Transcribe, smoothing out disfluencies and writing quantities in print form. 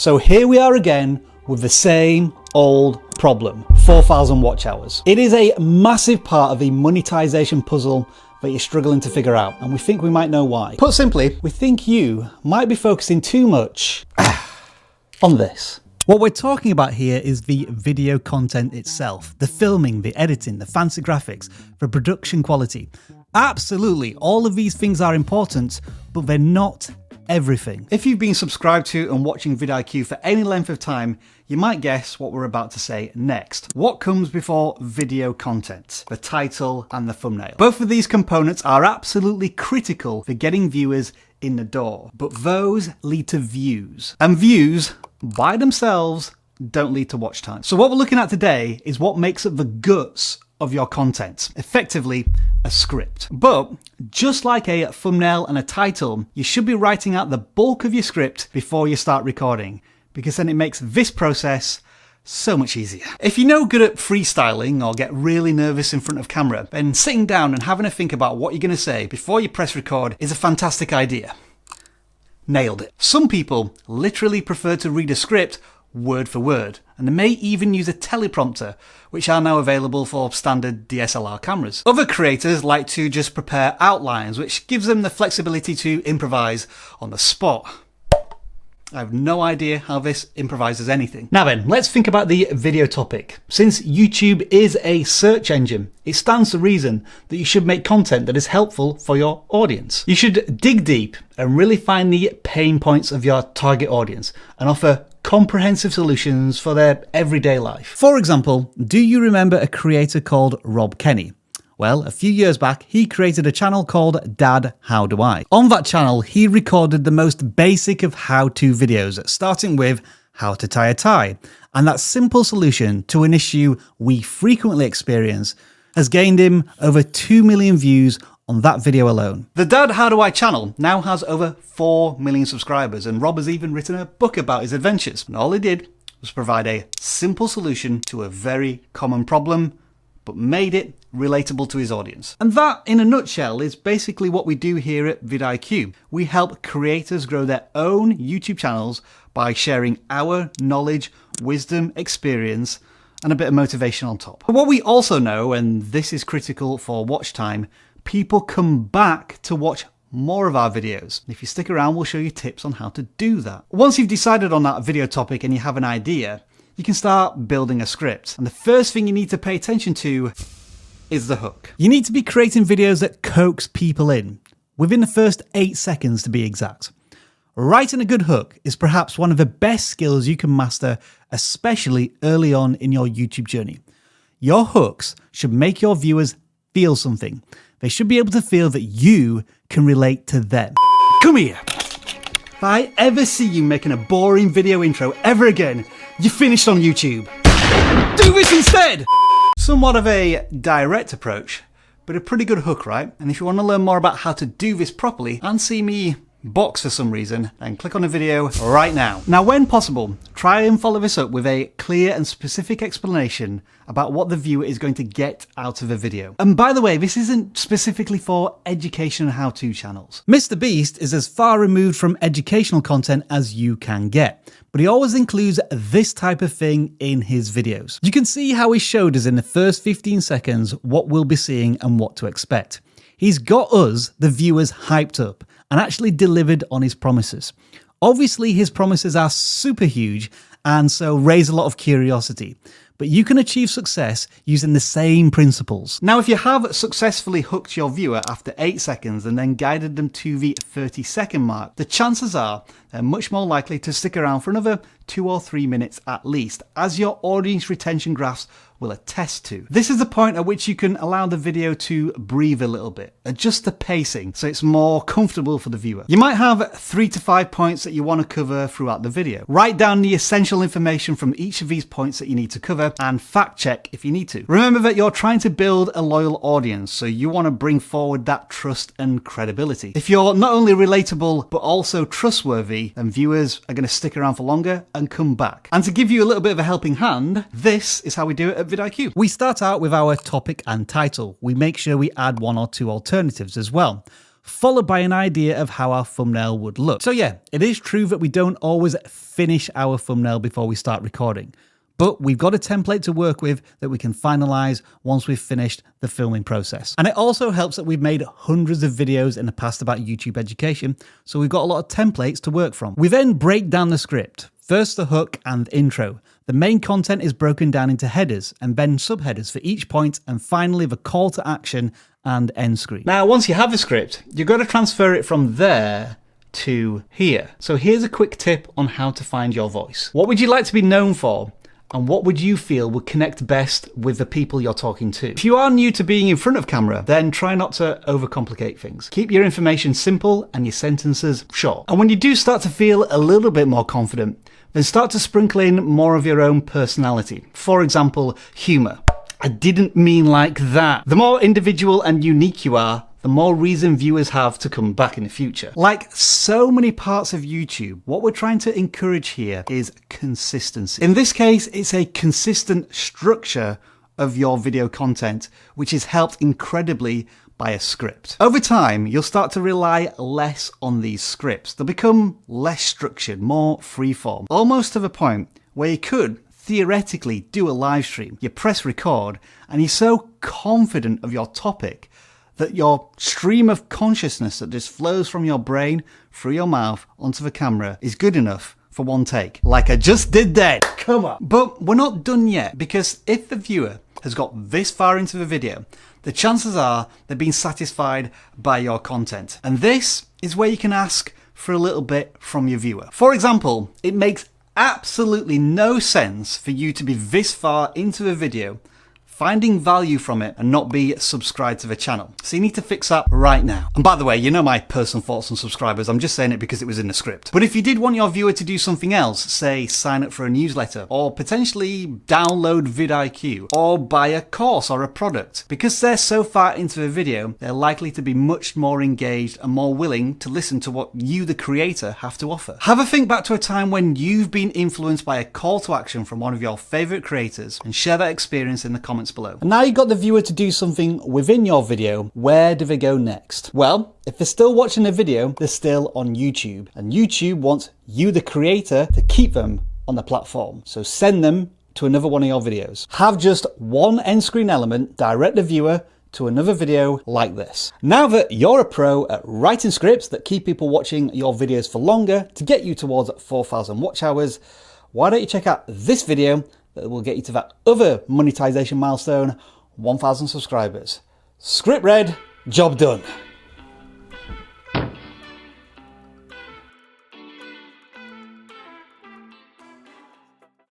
So here we are again with the same old problem, 4,000 watch hours. It is a massive part of the monetization puzzle that you're struggling to figure out, and we think we might know why. Put simply, we think you might be focusing too much on this. What we're talking about here is the video content itself, the filming, the editing, the fancy graphics, the production quality. Absolutely, all of these things are important, but they're not everything. If you've been subscribed to and watching vidIQ for any length of time, you might guess what we're about to say next. What comes before video content? The title and the thumbnail. Both of these components are absolutely critical for getting viewers in the door, but those lead to views. And views, by themselves, don't lead to watch time. So what we're looking at today is what makes up the guts of your content, effectively a script. But just like a thumbnail and a title, you should be writing out the bulk of your script before you start recording, because then it makes this process so much easier. If you're no good at freestyling or get really nervous in front of camera, then sitting down and having a think about what you're going to say before you press record is a fantastic idea. Nailed it. Some people literally prefer to read a script word for word, and they may even use a teleprompter, which are now available for standard DSLR cameras. Other creators like to just prepare outlines, which gives them the flexibility to improvise on the spot. I have no idea how this improvises anything. Now then, let's think about the video topic. Since YouTube is a search engine, it stands to reason that you should make content that is helpful for your audience. You should dig deep and really find the pain points of your target audience and offer comprehensive solutions for their everyday life. For example, do you remember a creator called Rob Kenny? Well, a few years back, he created a channel called Dad, How Do I? On that channel, he recorded the most basic of how-to videos, starting with how to tie a tie. And that simple solution to an issue we frequently experience has gained him over 2 million views on that video alone. The Dad, How Do I channel now has over 4 million subscribers, and Rob has even written a book about his adventures. And all he did was provide a simple solution to a very common problem, but made it relatable to his audience. And that, in a nutshell, is basically what we do here at vidIQ. We help creators grow their own YouTube channels by sharing our knowledge, wisdom, experience, and a bit of motivation on top. But what we also know, and this is critical for watch time, people come back to watch more of our videos. If you stick around, we'll show you tips on how to do that. Once you've decided on that video topic and you have an idea, you can start building a script. And the first thing you need to pay attention to is the hook. You need to be creating videos that coax people in, within the first 8 seconds to be exact. Writing a good hook is perhaps one of the best skills you can master, especially early on in your YouTube journey. Your hooks should make your viewers feel something. They should be able to feel that you can relate to them. Come here. If I ever see you making a boring video intro ever again, you're finished on YouTube. Do this instead! Somewhat of a direct approach, but a pretty good hook, right? And if you want to learn more about how to do this properly and see me box for some reason, then click on the video right now. Now, when possible, try and follow this up with a clear and specific explanation about what the viewer is going to get out of a video. And by the way, this isn't specifically for education and how-to channels. Mr. Beast is as far removed from educational content as you can get, but he always includes this type of thing in his videos. You can see how he showed us in the first 15 seconds what we'll be seeing and what to expect. He's got us, the viewers, hyped up and actually delivered on his promises. Obviously, his promises are super huge and so raise a lot of curiosity. But you can achieve success using the same principles. Now, if you have successfully hooked your viewer after 8 seconds and then guided them to the 30-second mark, the chances are they're much more likely to stick around for another 2 or 3 minutes at least, as your audience retention graphs will attest to. This is the point at which you can allow the video to breathe a little bit, adjust the pacing so it's more comfortable for the viewer. You might have 3 to 5 points that you want to cover throughout the video. Write down the essential information from each of these points that you need to cover and fact check if you need to. Remember that you're trying to build a loyal audience, so you want to bring forward that trust and credibility. If you're not only relatable but also trustworthy, then viewers are going to stick around for longer and come back. And to give you a little bit of a helping hand, this is how we do it at vidIQ. We start out with our topic and title. We make sure we add 1 or 2 alternatives as well. followed by an idea of how our thumbnail would look. So yeah, it is true that we don't always finish our thumbnail before we start recording, but we've got a template to work with that we can finalize once we've finished the filming process. And it also helps that we've made hundreds of videos in the past about YouTube education, so we've got a lot of templates to work from. We then break down the script. First the hook and intro. The main content is broken down into headers and then subheaders for each point, and finally the call to action and end screen. Now, once you have the script, you've got to transfer it from there to here. So here's a quick tip on how to find your voice. What would you like to be known for? And what would you feel would connect best with the people you're talking to? If you are new to being in front of camera, then try not to overcomplicate things. Keep your information simple and your sentences short. And when you do start to feel a little bit more confident, then start to sprinkle in more of your own personality. For example, humor. I didn't mean like that. The more individual and unique you are, the more reason viewers have to come back in the future. Like so many parts of YouTube, what we're trying to encourage here is consistency. In this case, it's a consistent structure of your video content, which is helped incredibly by a script. Over time, you'll start to rely less on these scripts. They'll become less structured, more freeform, almost to the point where you could theoretically do a live stream. You press record and you're so confident of your topic that your stream of consciousness that just flows from your brain through your mouth onto the camera is good enough for one take. Like I just did then. Come on. But we're not done yet, because if the viewer has got this far into the video, the chances are they've been satisfied by your content. And this is where you can ask for a little bit from your viewer. For example, it makes absolutely no sense for you to be this far into the video, finding value from it, and not be subscribed to the channel. So you need to fix that right now. And by the way, you know my personal thoughts on subscribers. I'm just saying it because it was in the script. But if you did want your viewer to do something else, say sign up for a newsletter, or potentially download vidIQ, or buy a course or a product, because they're so far into the video, they're likely to be much more engaged and more willing to listen to what you, the creator, have to offer. Have a think back to a time when you've been influenced by a call to action from one of your favorite creators, and share that experience in the comments below. And now you've got the viewer to do something within your video. Where do they go next? Well, if they're still watching the video, they're still on YouTube, and YouTube wants you, the creator, to keep them on the platform. So send them to another one of your videos. Have just one end screen element direct the viewer to another video like this. Now that you're a pro at writing scripts that keep people watching your videos for longer to get you towards 4,000 watch hours, why don't you check out this video that will get you to that other monetization milestone, 1,000 subscribers. Script read, job done.